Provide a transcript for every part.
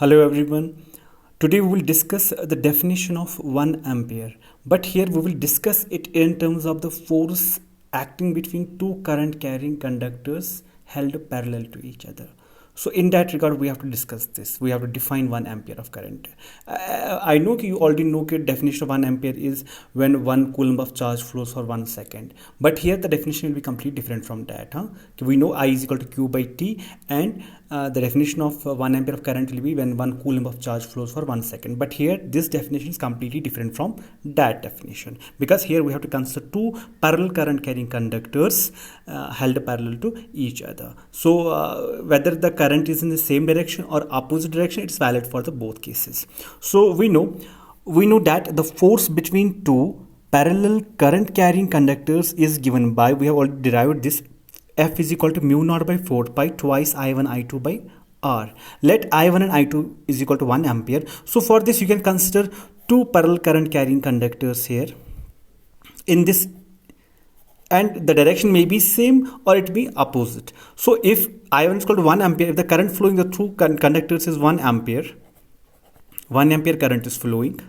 Hello everyone. Today we will discuss the definition of 1 ampere, but here we will discuss it in terms of the force acting between two current carrying conductors held parallel to each other. So in that regard we have to discuss this. We have to define 1 ampere of current. I know you already know the definition of 1 ampere is when 1 coulomb of charge flows for 1 second, but here the definition will be completely different from that. We know I is equal to Q by T, and the definition of 1 ampere of current will be when 1 coulomb of charge flows for 1 second. But here this definition is completely different from that definition, because here we have to consider two parallel current carrying conductors held parallel to each other. So whether the current is in the same direction or opposite direction, it's valid for the both cases. So we know that the force between two parallel current carrying conductors is given by, we have already derived this, F is equal to mu naught by 4 pi twice I1 I2 by R. Let I1 and I2 is equal to 1 ampere. So for this you can consider two parallel current carrying conductors here in this, and the direction may be same or it be opposite. So if I1 is equal to 1 ampere, if the current flowing the two conductors is 1 ampere, 1 ampere current is flowing,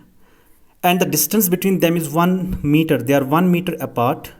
and the distance between them is 1 meter, they are 1 meter apart.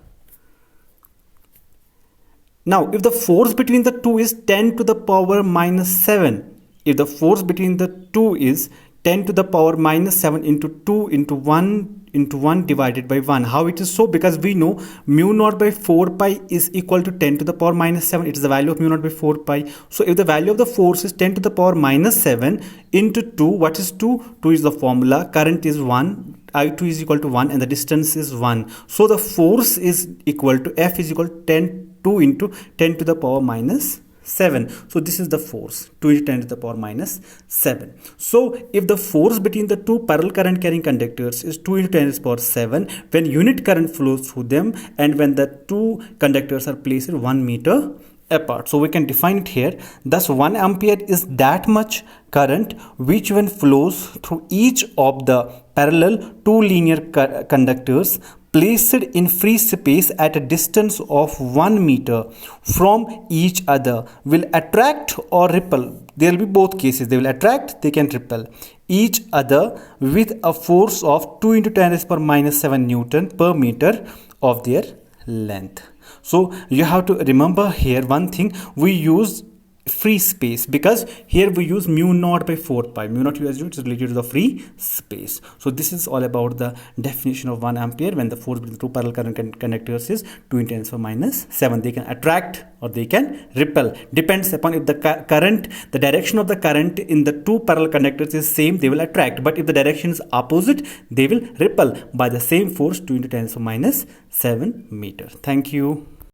Now, if the force between the two is 10 to the power minus 7, if the force between the two is 10 to the power minus 7 into 2 into 1 divided by 1. How it is so? Because we know mu naught by 4 pi is equal to 10 to the power minus 7. It is the value of mu naught by 4 pi. So if the value of the force is 10 to the power minus 7 into 2, what is 2? 2 is the formula. Current is 1. I2 is equal to 1 and the distance is 1. So the force is equal to F is equal to 2 into 10 to the power minus 7. So this is the force, 2 into 10 to the power minus 7. So if the force between the two parallel current carrying conductors is 2 into 10 to the power 7, when unit current flows through them and when the two conductors are placed 1 meter apart. So we can define it here. Thus 1 ampere is that much current which when flows through each of the parallel two linear conductors placed in free space at a distance of 1 meter from each other will attract or repel. There will be both cases. They will attract, they can repel each other with a force of 2 into 10 to the power minus 7 Newton per meter of their length. So you have to remember here one thing, we use free space because here we use mu naught by 4 pi. Mu naught is related to the free space. So this is all about the definition of 1 ampere when the force between two parallel current conductors is 2 into 10 to the power minus 7. They can attract or they can repel. Depends upon if the current, the direction of the current in the two parallel conductors is same, they will attract. But if the direction is opposite, they will repel by the same force 2 into 10 to the power minus 7 meter. Thank you.